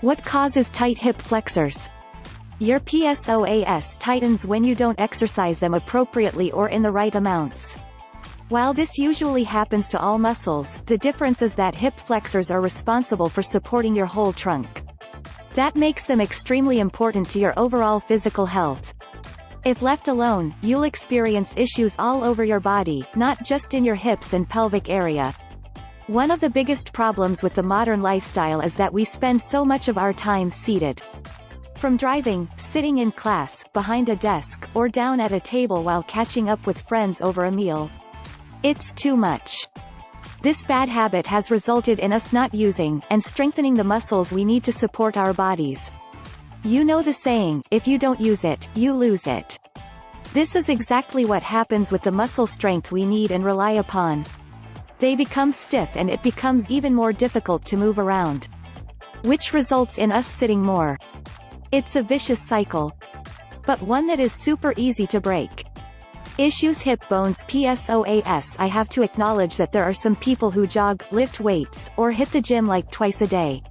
What causes tight hip flexors? Your PSOAS tightens when you don't exercise them appropriately or in the right amounts. While this usually happens to all muscles, the difference is that hip flexors are responsible for supporting your whole trunk. That makes them extremely important to your overall physical health. If left alone, you'll experience issues all over your body, not just in your hips and pelvic area. One of the biggest problems with the modern lifestyle is that we spend so much of our time seated. From driving, sitting in class, behind a desk, or down at a table while catching up with friends over a meal. It's too much. This bad habit has resulted in us not using and strengthening the muscles we need to support our bodies. You know the saying, if you don't use it, you lose it. This is exactly what happens with the muscle strength we need and rely upon. They become stiff and it becomes even more difficult to move around, which results in us sitting more. It's a vicious cycle, but one that is super easy to break. Issues hip bones PSOAS. I have to acknowledge that there are some people who jog, lift weights, or hit the gym like twice a day.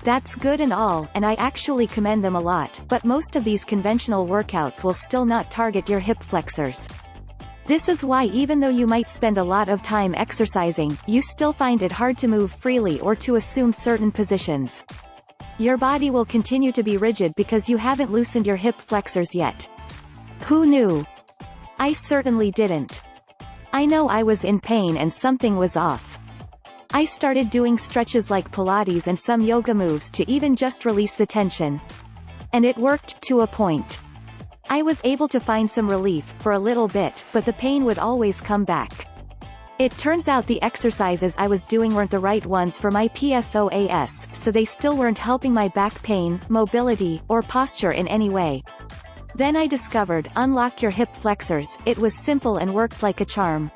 That's good and all, and I actually commend them a lot, but most of these conventional workouts will still not target your hip flexors. This is why even though you might spend a lot of time exercising, you still find it hard to move freely or to assume certain positions. Your body will continue to be rigid because you haven't loosened your hip flexors yet. Who knew? I certainly didn't. I know I was in pain and something was off. I started doing stretches like Pilates and some yoga moves to even just release the tension. And it worked, to a point. I was able to find some relief, for a little bit, but the pain would always come back. It turns out the exercises I was doing weren't the right ones for my PSOAS, so they still weren't helping my back pain, mobility, or posture in any way. Then I discovered, unlock your hip flexors. It was simple and worked like a charm.